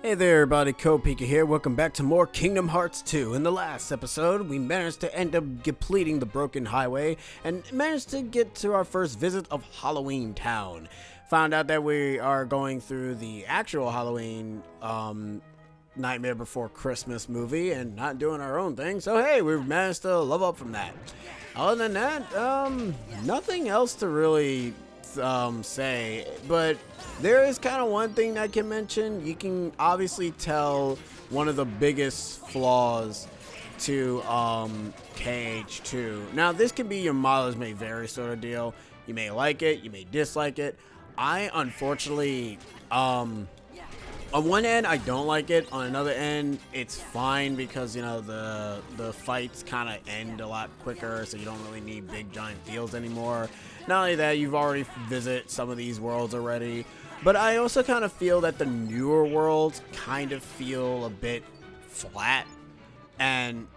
Hey there everybody, Kopika here. Welcome back to more Kingdom Hearts 2. In the last episode, we managed to end up completing the Broken Highway and managed to get to our first visit of Halloween Town. Found out that we are going through the actual Halloween Nightmare Before Christmas movie and not doing our own thing. So hey, we've managed to level up from that. Other than that, nothing else to really say, but there is kind of one thing I can mention. You can obviously tell one of the biggest flaws to KH2. Now this can be your mileage may vary sort of deal. You may like it, you may dislike it. I unfortunately on one end I don't like it, on another end it's fine because you know the fights kind of end a lot quicker, so you don't really need big giant fields anymore. Not only that, you've already visited some of these worlds already, but I also kind of feel that the newer worlds kind of feel a bit flat and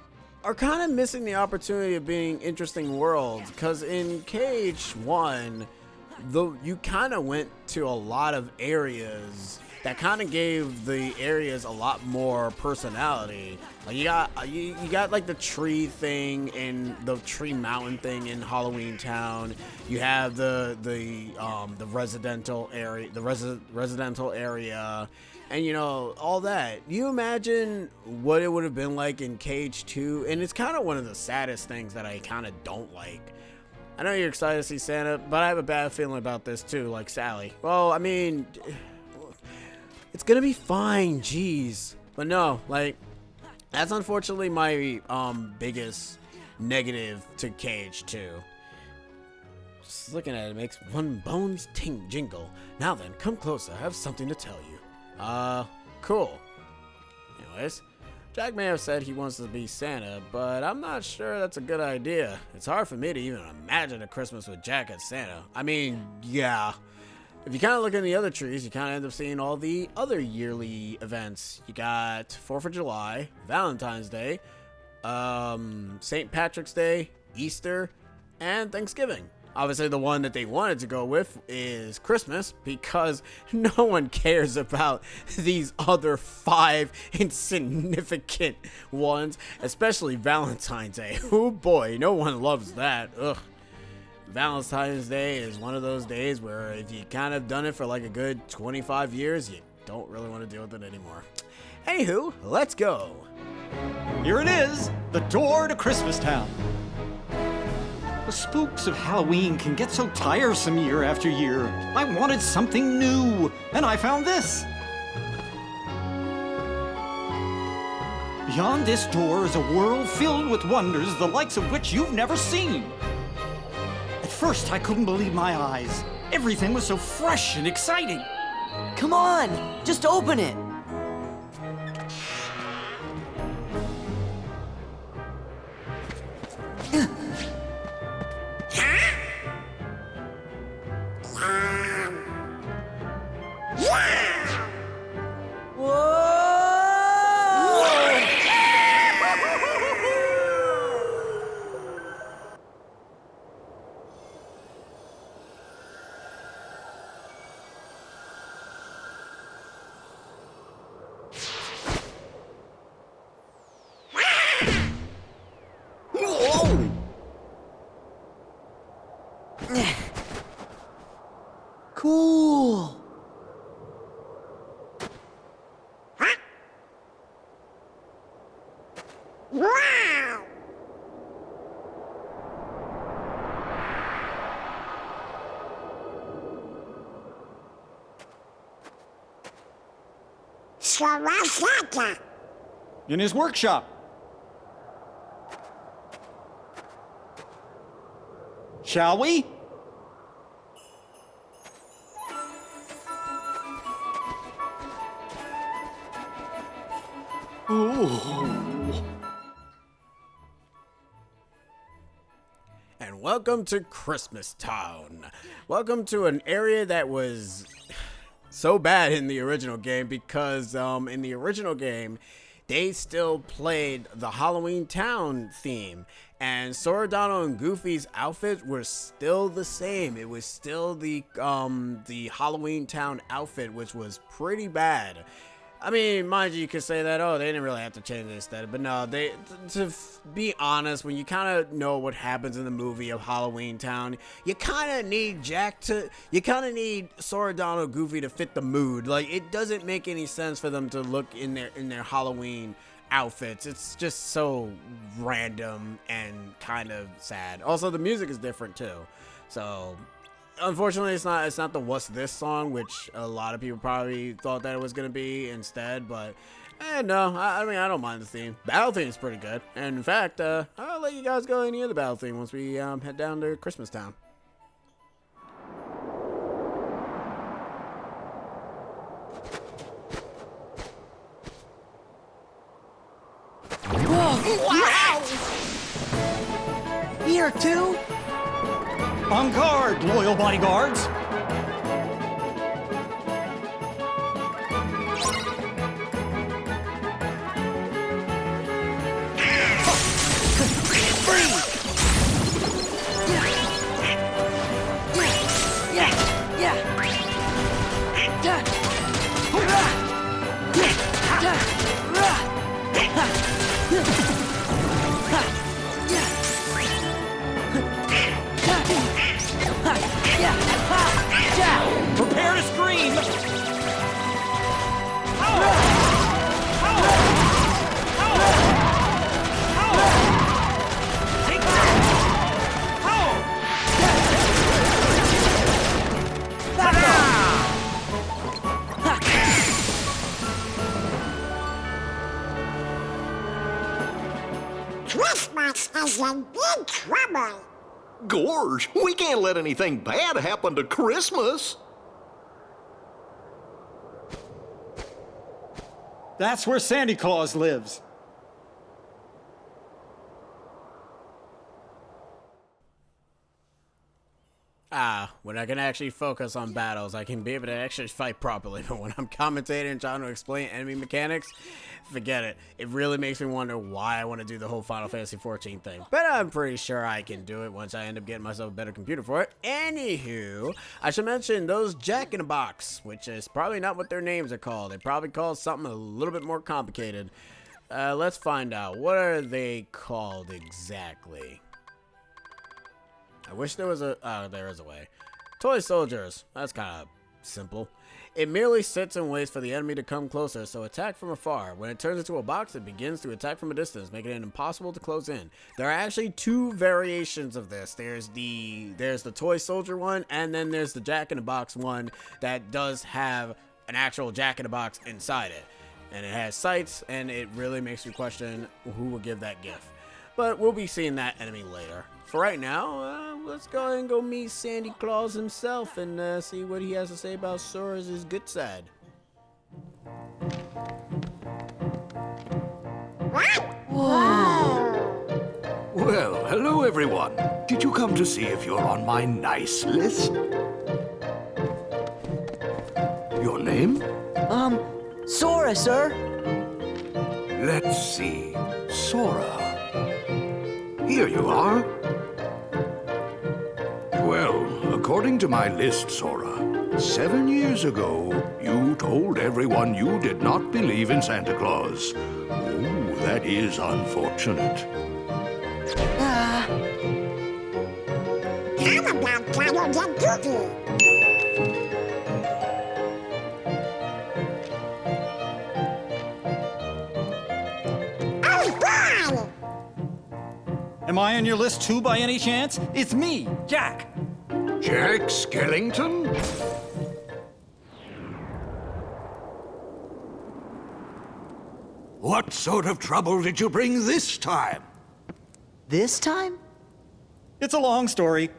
are kind of missing the opportunity of being interesting worlds, because in KH1 you kind of went to a lot of areas that kind of gave the areas a lot more personality. Like you got like the tree thing in the tree mountain thing in Halloween Town. You have the residential area, residential area, and you know all that. You imagine what it would have been like in KH2, and it's kind of one of the saddest things that I kind of don't like. I know you're excited to see Santa, but I have a bad feeling about this too, like Sally. Well, I mean, it's gonna be fine, jeez. But no, like, that's unfortunately my biggest negative to KH2. Just looking at it makes one bones jingle. Now then, come closer, I have something to tell you. Cool. Anyways, Jack may have said he wants to be Santa, but I'm not sure that's a good idea. It's hard for me to even imagine a Christmas with Jack as Santa. I mean, yeah. If you kind of look in the other trees, you kind of end up seeing all the other yearly events. You got 4th of July, Valentine's Day, St. Patrick's Day, Easter, and Thanksgiving. Obviously, the one that they wanted to go with is Christmas, because no one cares about these other 5 insignificant ones, especially Valentine's Day. Oh boy, no one loves that. Ugh. Valentine's Day is one of those days where if you kind of done it for like a good 25 years, you don't really want to deal with it anymore. Anywho, let's go. Here it is, the door to Christmas Town. The spooks of Halloween can get so tiresome year after year. I wanted something new, and I found this. Beyond this door is a world filled with wonders the likes of which you've never seen. At first, I couldn't believe my eyes. Everything was so fresh and exciting. Come on, just open it. Cool. Wow! So what's that? In his workshop. Shall we? Ooh. And welcome to Christmas Town. Welcome to an area that was so bad in the original game because in the original game they still played the Halloween Town theme, and Soradano and Goofy's outfit were still the same. It was still the Halloween Town outfit, which was pretty bad. I mean, mind you could say that, oh, they didn't really have to change the aesthetic, but no, be honest, when you kind of know what happens in the movie of Halloween Town, you kind of need Sora, Donald, Goofy to fit the mood. Like, it doesn't make any sense for them to look in their Halloween outfits. It's just so random and kind of sad. Also, the music is different too, so unfortunately it's not the What's This song, which a lot of people probably thought that it was gonna be instead, but no, I mean, I don't mind the theme. Battle theme is pretty good, and in fact, I'll let you guys go and hear the battle theme once we head down to Christmas Town. Wow! Here, too? On guard, loyal bodyguards! Prepare to scream! Take Christmas is in big trouble. Gorge, we can't let anything bad happen to Christmas. That's where Santa Claus lives. When I can actually focus on battles, I can be able to actually fight properly. But when I'm commentating and trying to explain enemy mechanics, forget it. It really makes me wonder why I want to do the whole Final Fantasy XIV thing. But I'm pretty sure I can do it once I end up getting myself a better computer for it. Anywho, I should mention those Jack-in-a-Box, which is probably not what their names are called. They're probably called something a little bit more complicated. Let's find out. What are they called exactly? I wish there was a... Oh, there is a way. Toy soldiers. That's kind of simple. It merely sits and waits for the enemy to come closer, so attack from afar. When it turns into a box, it begins to attack from a distance, making it impossible to close in. There are actually two variations of this. There's the toy soldier one, and then there's the Jack-in-a-Box one that does have an actual Jack-in-a-Box inside it. And it has sights, and it really makes you question who will give that gift. But we'll be seeing that enemy later. For right now, let's go ahead and go meet Santa Claus himself and see what he has to say about Sora's good side. Well, hello everyone. Did you come to see if you're on my nice list? Your name? Sora, sir. Let's see. Sora. Here you are. Well, according to my list, Sora, 7 years ago, you told everyone you did not believe in Santa Claus. Oh, that is unfortunate. How about Donald and Goofy? Oh, boy! Am I on your list too by any chance? It's me, Jack. Jack Skellington? What sort of trouble did you bring this time? This time? It's a long story.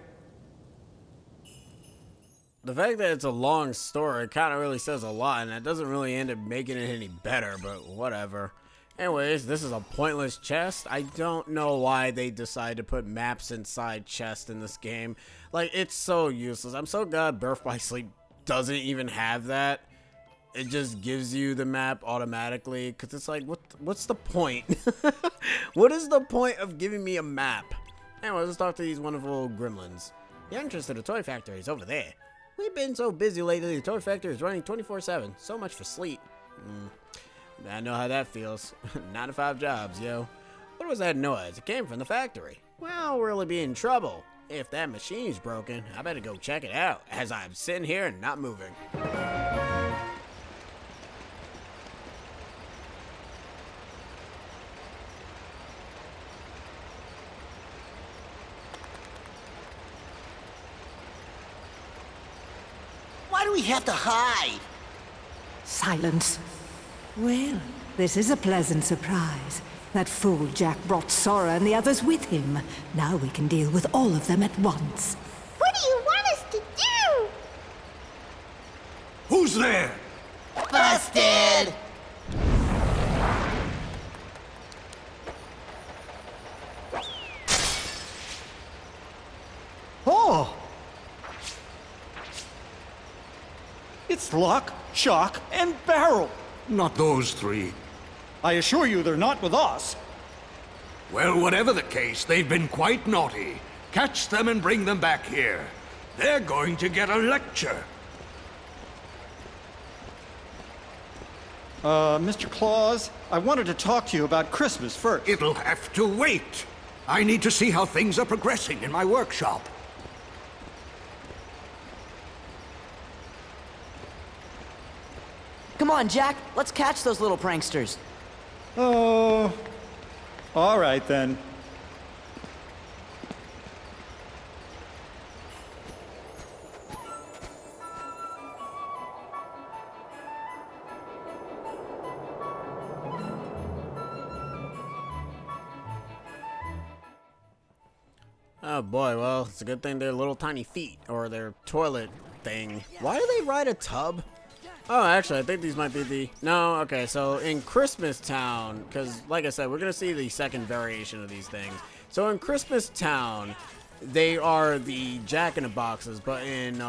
The fact that it's a long story kind of really says a lot, and that doesn't really end up making it any better, but whatever. Anyways, this is a pointless chest. I don't know why they decide to put maps inside chests in this game. Like, it's so useless. I'm so glad Birth by Sleep doesn't even have that. It just gives you the map automatically, because it's like, what's the point? What is the point of giving me a map? Anyways, let's talk to these wonderful gremlins. The entrance to the toy factory is over there. We've been so busy lately, the toy factory is running 24/7. So much for sleep. I know how that feels. 9 to 5 jobs, yo. What was that noise? It came from the factory. Well, we'll really be in trouble. If that machine's broken, I better go check it out, as I'm sitting here and not moving. Why do we have to hide? Silence. Well, this is a pleasant surprise. That fool Jack brought Sora and the others with him. Now we can deal with all of them at once. What do you want us to do? Who's there? Busted! Oh! It's Lock, Shock, and Barrel. Not those three. I assure you they're not with us. Well, whatever the case, they've been quite naughty. Catch them and bring them back here. They're going to get a lecture. Mr. Claus, I wanted to talk to you about Christmas first. It'll have to wait. I need to see how things are progressing in my workshop. Come on, Jack. Let's catch those little pranksters. Oh, all right then. Oh boy, well, it's a good thing they're little tiny feet, or their toilet thing. Why do they ride a tub? Oh, actually, I think these might be the... No, okay, so in Christmas Town, because, like I said, we're going to see the second variation of these things. So in Christmas Town, they are the Jack-in-the-Boxes, but in,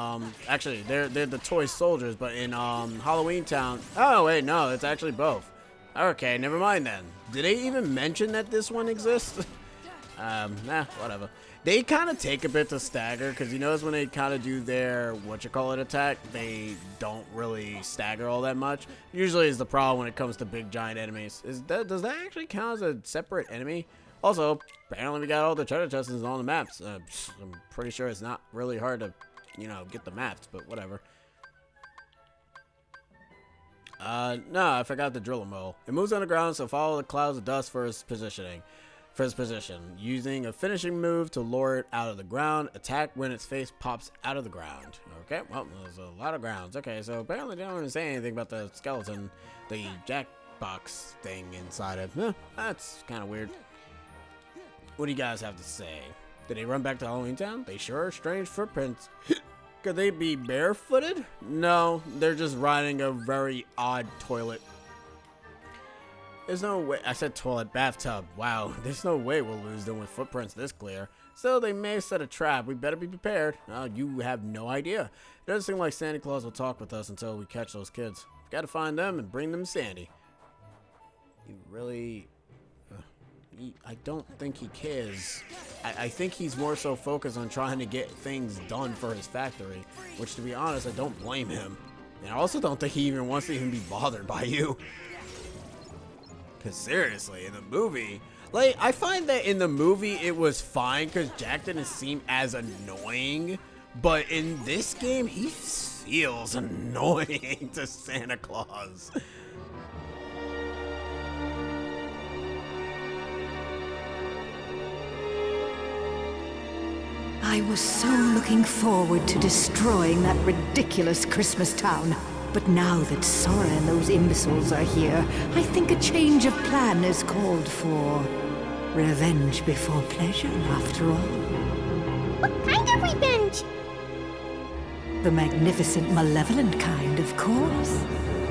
actually, they're the toy soldiers, but in, Halloween Town... Oh, wait, no, it's actually both. Okay, never mind then. Did they even mention that this one exists? Whatever. They kind of take a bit to stagger, because you notice when they kind of do their attack, they don't really stagger all that much. Usually is the problem when it comes to big giant enemies. Does that actually count as a separate enemy? Also, apparently we got all the treasure chests on the maps. I'm pretty sure it's not really hard to, get the maps, but whatever. No, I forgot the drill mole. It moves underground, so follow the clouds of dust for its positioning. For his position, using a finishing move to lure it out of the ground, attack when its face pops out of the ground. Okay, well, there's a lot of grounds. Okay, so apparently they don't even say anything about the skeleton, the Jackbox thing inside it. That's kind of weird. What do you guys have to say? Did they run back to Halloween Town? They sure are strange footprints. Could they be barefooted? No, they're just riding a very odd toilet. There's no way. I said toilet, bathtub. Wow, there's no way we'll lose them with footprints this clear. So they may set a trap. We better be prepared. You have no idea. It doesn't seem like Santa Claus will talk with us until we catch those kids. We've got to find them and bring them Sandy. He really... I don't think he cares. I think he's more so focused on trying to get things done for his factory, which, to be honest, I don't blame him. And I also don't think he even wants to even be bothered by you. Because seriously, in the movie, like, I find that in the movie it was fine because Jack didn't seem as annoying. But in this game, he feels annoying to Santa Claus. I was so looking forward to destroying that ridiculous Christmas town. But now that Sora and those imbeciles are here, I think a change of plan is called for. Revenge before pleasure, after all. What kind of revenge? The magnificent, malevolent kind, of course.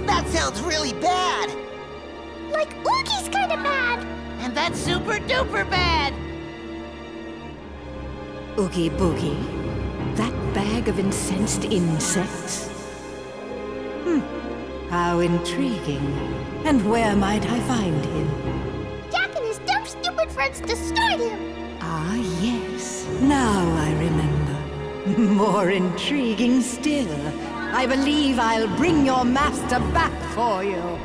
That sounds really bad! Like Oogie's kind of bad. And that's super duper bad! Oogie Boogie? That bag of incensed insects? How intriguing. And where might I find him? Jack and his dumb, stupid friends destroyed him. Ah, yes. Now I remember. More intriguing still. I believe I'll bring your master back for you.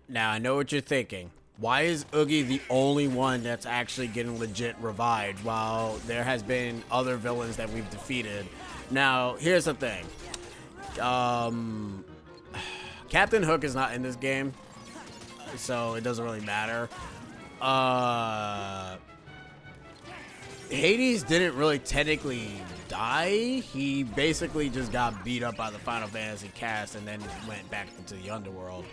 Now, I know what you're thinking. Why is Oogie the only one that's actually getting legit revived while there has been other villains that we've defeated? Now, here's the thing. Captain Hook is not in this game, so it doesn't really matter. Hades didn't really technically die. He basically just got beat up by the Final Fantasy cast and then went back into the underworld.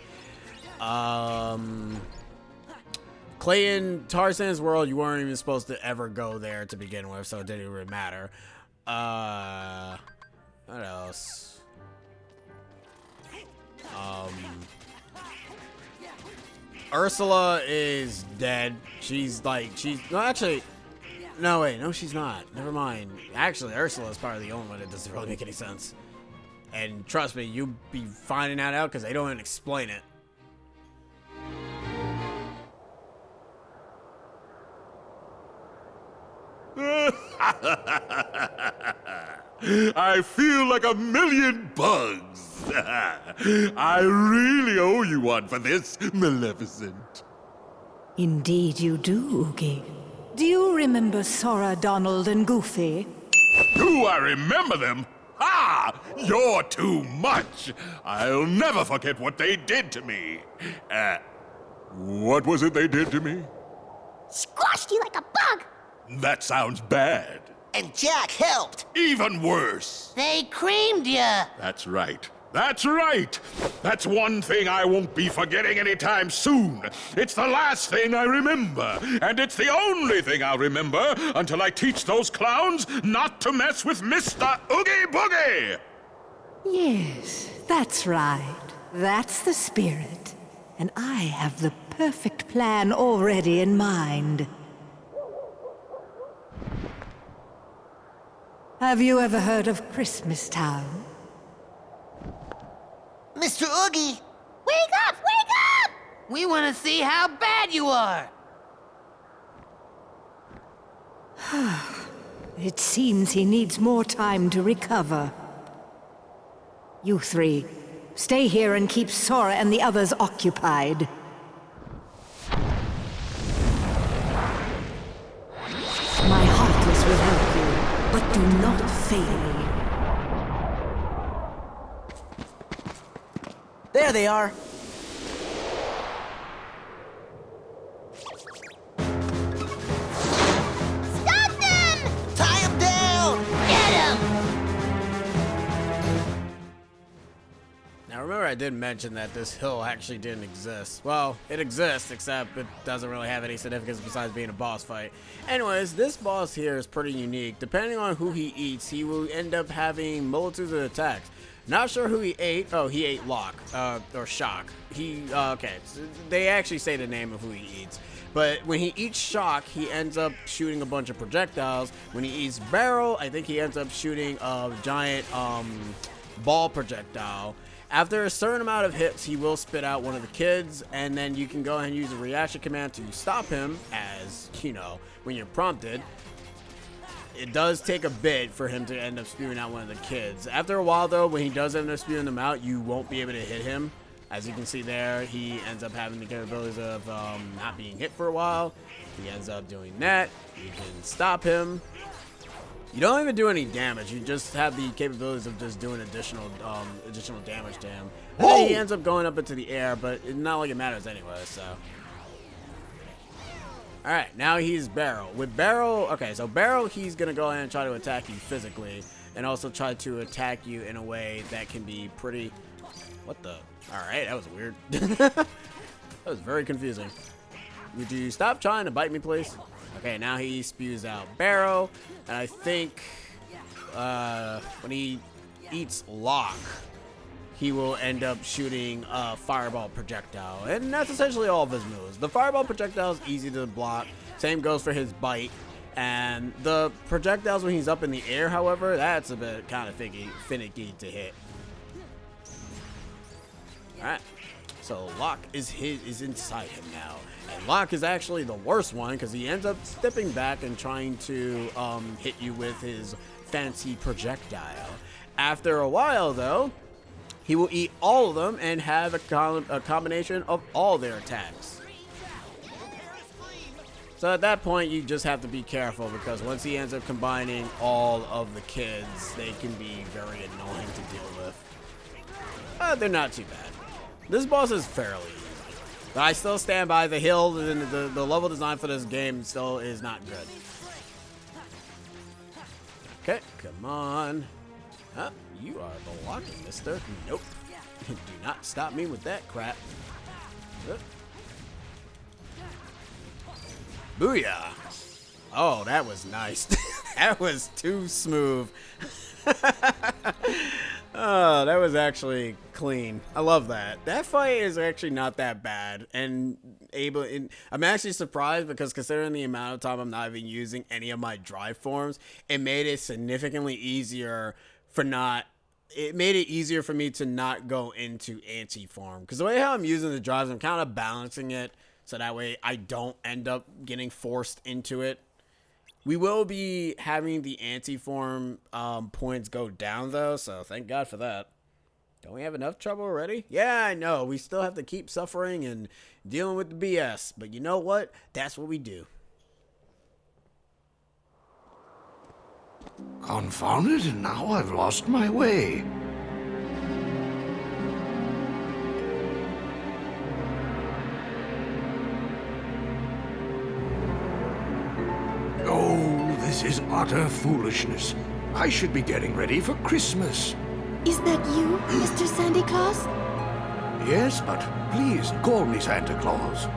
Clay in Tarzan's world, you weren't even supposed to ever go there to begin with, so it didn't really matter. What else? Ursula is dead. No, wait, no, she's not. Never mind. Actually, Ursula is probably the only one that doesn't really make any sense. And trust me, you'll be finding that out because they don't even explain it. I feel like a million bugs. I really owe you one for this, Maleficent. Indeed you do, Oogie. Do you remember Sora, Donald, and Goofy? Do I remember them? Ha! You're too much. I'll never forget what they did to me. What was it they did to me? Squashed you like a bug. That sounds bad. And Jack helped. Even worse. They creamed ya. That's right. That's right. That's one thing I won't be forgetting anytime soon. It's the last thing I remember. And it's the only thing I'll remember until I teach those clowns not to mess with Mr. Oogie Boogie. Yes, that's right. That's the spirit. And I have the perfect plan already in mind. Have you ever heard of Christmas Town? Mr. Oogie, Wake up! Wake up! we want to see how bad you are. It seems he needs more time to recover. You three, stay here and keep Sora and the others occupied. My Heartless will help you, but do not fail me. There they are. Stop them! Tie him down. Get him! Now remember I did mention that this hill actually didn't exist. Well, it exists, except it doesn't really have any significance besides being a boss fight. Anyways, this boss here is pretty unique. Depending on who he eats, he will end up having multitudes of attacks. Not sure who he ate. Oh, he ate Locke, or Shock. Okay, so they actually say the name of who he eats. But when he eats Shock, he ends up shooting a bunch of projectiles. When he eats Barrel, I think he ends up shooting a giant, ball projectile. After a certain amount of hits, he will spit out one of the kids, and then you can go ahead and use a reaction command to stop him, as, you know, when you're prompted. It does take a bit for him to end up spewing out one of the kids. After a while, though, when he does end up spewing them out, you won't be able to hit him. As you can see there, he ends up having the capabilities of not being hit for a while. He ends up doing that. You can stop him. You don't even do any damage. You just have the capabilities of just doing additional damage to him. And then he ends up going up into the air, but it's not like it matters anyway, so... Alright, now he's Barrel. With Barrel, okay, so Barrel, he's going to go ahead and try to attack you physically, and also try to attack you in a way that can be pretty... What the? Alright, that was weird. That was very confusing. Would you stop trying to bite me, please? Okay, now he spews out Barrel, and I think when he eats Locke, he will end up shooting a fireball projectile. And that's essentially all of his moves. The fireball projectile is easy to block. Same goes for his bite. And the projectiles when he's up in the air, however, that's a bit kind of finicky to hit. Alright. So Locke is inside him now. And Locke is actually the worst one because he ends up stepping back and trying to hit you with his fancy projectile. After a while, though, he will eat all of them and have a combination of all their attacks. So at that point, you just have to be careful because once he ends up combining all of the kids, they can be very annoying to deal with. They're not too bad. This boss is fairly easy. But I still stand by the hill, and the level design for this game still is not good. Okay, come on. Huh? You are blocking, mister. Nope. Do not stop me with that crap. Booyah. Oh, that was nice. That was too smooth. Oh, that was actually clean. I love that. That fight is actually not that bad. And I'm actually surprised because considering the amount of time I'm not even using any of my drive forms, it made it significantly easier for me to not go into anti-form. Because the way how I'm using the drives, I'm kind of balancing it so that way I don't end up getting forced into it. We will be having the anti-form points go down, though, so thank God for that. Don't we have enough trouble already? Yeah, I know. We still have to keep suffering and dealing with the BS. But you know what? That's what we do. Confound it, now I've lost my way. Oh, this is utter foolishness. I should be getting ready for Christmas. Is that you, Mr. Santa Claus? Yes, but please call me Santa Claus.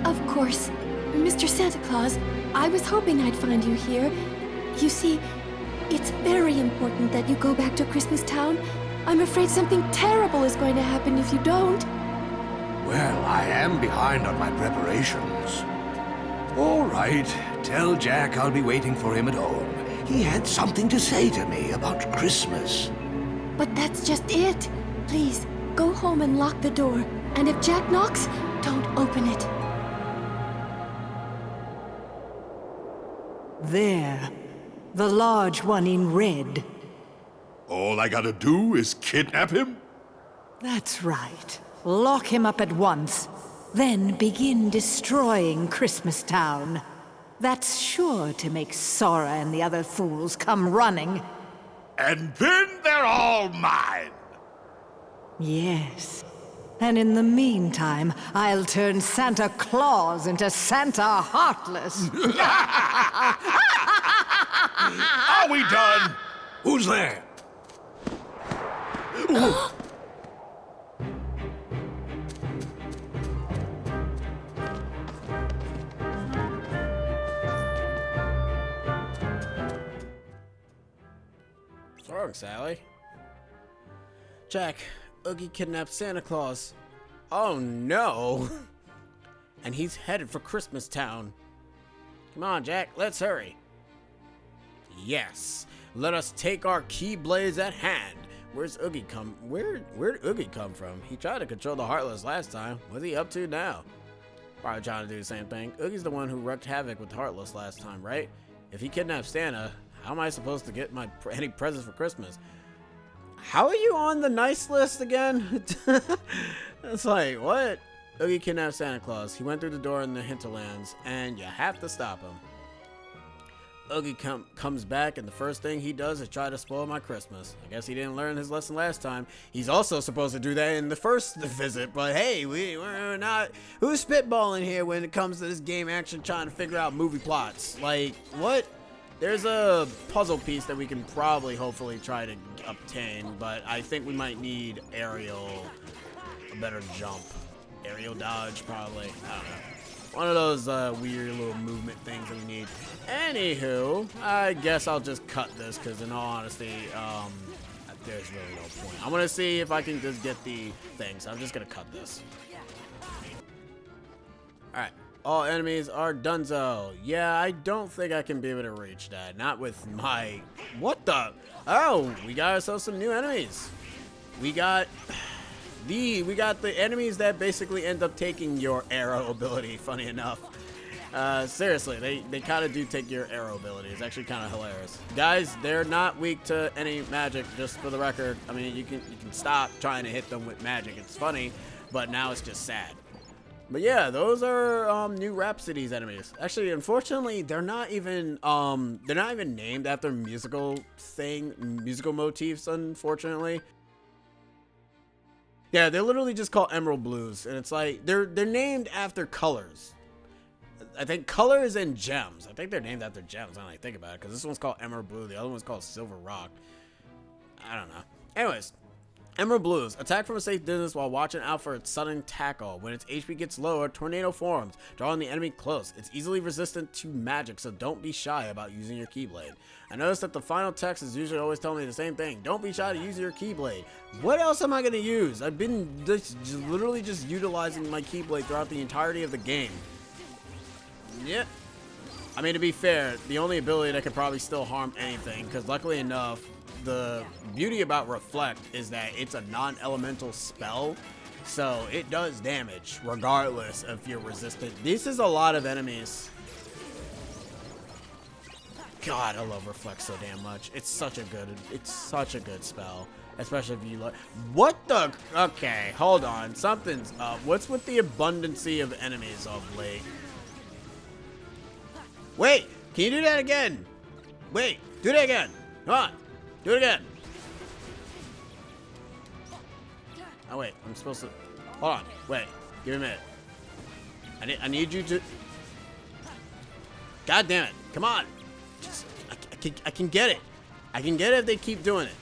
Of course. Mr. Santa Claus, I was hoping I'd find you here. You see, it's very important that you go back to Christmas Town. I'm afraid something terrible is going to happen if you don't. Well, I am behind on my preparations. All right, tell Jack I'll be waiting for him at home. He had something to say to me about Christmas. But that's just it. Please, go home and lock the door. And if Jack knocks, don't open it. There. The large one in red. All I gotta do is kidnap him? That's right. Lock him up at once. Then begin destroying Christmas Town. That's sure to make Sora and the other fools come running. And then they're all mine! Yes. And in the meantime, I'll turn Santa Claus into Santa Heartless. Are we done? Who's there? What's wrong, Sally? Jack, Oogie kidnapped Santa Claus. Oh no! And he's headed for Christmas Town. Come on, Jack, let's hurry. Yes, let us take our Keyblades at hand. Where'd Oogie come from? He tried to control the Heartless last time. What's he up to now? Probably trying to do the same thing. Oogie's the one who wreaked havoc with the Heartless last time, right? If he kidnapped Santa, how am I supposed to get any presents for Christmas? How are you on the nice list again? It's like, what? Oogie kidnapped Santa Claus. He went through the door in the hinterlands, and you have to stop him. Oogie comes back, and the first thing he does is try to spoil my Christmas. I guess he didn't learn his lesson last time. He's also supposed to do that in the first visit, but hey, we're not... Who's spitballing here when it comes to this game actually trying to figure out movie plots? Like, what? There's a puzzle piece that we can probably, hopefully, try to obtain, but I think we might need aerial... a better jump. Aerial dodge, probably. I don't know. One of those weird little movement things that we need. Anywho, I guess I'll just cut this because in all honesty, there's really no point. I want to see if I can just get the thing, so I'm just going to cut this. Alright, all enemies are donezo. Yeah, I don't think I can be able to reach that. Not with my... What the... Oh, we got ourselves some new enemies. We got... We got the enemies that basically end up taking your arrow ability, funny enough. Seriously, they kind of do take your arrow ability. It's actually kind of hilarious. Guys, they're not weak to any magic, just for the record. I mean, you can stop trying to hit them with magic. It's funny, but now it's just sad. But yeah, those are new Rhapsody's enemies. Actually, unfortunately, they're not even named after musical motifs, unfortunately. Yeah, they're literally just called Emerald Blues, and it's like they're named after colors. I think colors and gems. I think they're named after gems. Now that I think about it, because this one's called Emerald Blue, the other one's called Silver Rock. I don't know. Anyways, Emerald Blues. Attack from a safe distance while watching out for its sudden tackle. When its HP gets lower, Tornado forms, drawing the enemy close. It's easily resistant to magic, so don't be shy about using your Keyblade. I noticed that the final text is usually always telling me the same thing. Don't be shy to use your Keyblade. What else am I going to use? I've been literally just utilizing my Keyblade throughout the entirety of the game. Yeah. I mean, to be fair, the only ability that could probably still harm anything, because luckily enough, the beauty about Reflect is that it's a non-elemental spell, so it does damage regardless if you're resistant. This is a lot of enemies. God, I love Reflect so damn much. It's such a good spell, especially if you look. What the? Okay, hold on. Something's up. What's with the abundancy of enemies of late? Wait, can you do that again? Wait, do that again. Come on, do it again. Oh wait, I'm supposed to. Hold on, wait, give me a minute. I need you to. God damn it! Come on. I can get it. I can get it if they keep doing it.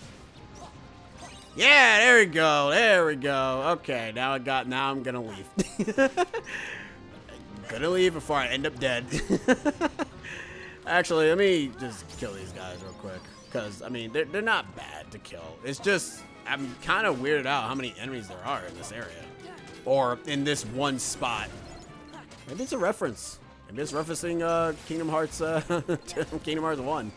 Yeah, there we go. There we go. Okay, now I'm gonna leave. Gonna leave before I end up dead. Actually, let me just kill these guys real quick, because I mean they're not bad to kill. It's just I'm kind of weirded out how many enemies there are in this area, or in this one spot. Maybe it's a reference. Maybe it's referencing Kingdom Hearts 1.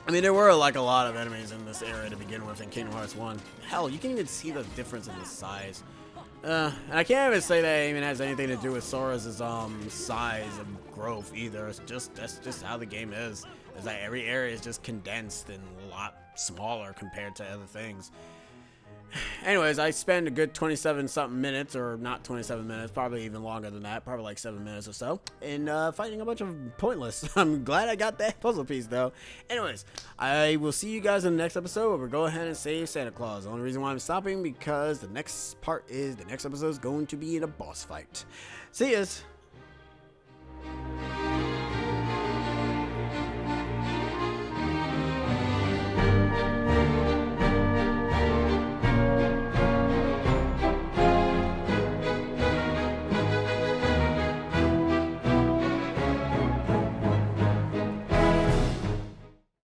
I mean, there were like a lot of enemies in this area to begin with in Kingdom Hearts 1. Hell, you can even see the difference in the size. And I can't even say that it even has anything to do with Sora's size and growth either. That's just how the game is. Is that every area is just condensed and a lot smaller compared to other things. Anyways, I spent a good 27 something minutes, or not 27 minutes, probably even longer than that, probably like 7 minutes or so, in fighting a bunch of pointless. I'm glad I got that puzzle piece though. Anyways, I will see you guys in the next episode where we'll go ahead and save Santa Claus. The only reason why I'm stopping because the next episode is going to be in a boss fight. See yas.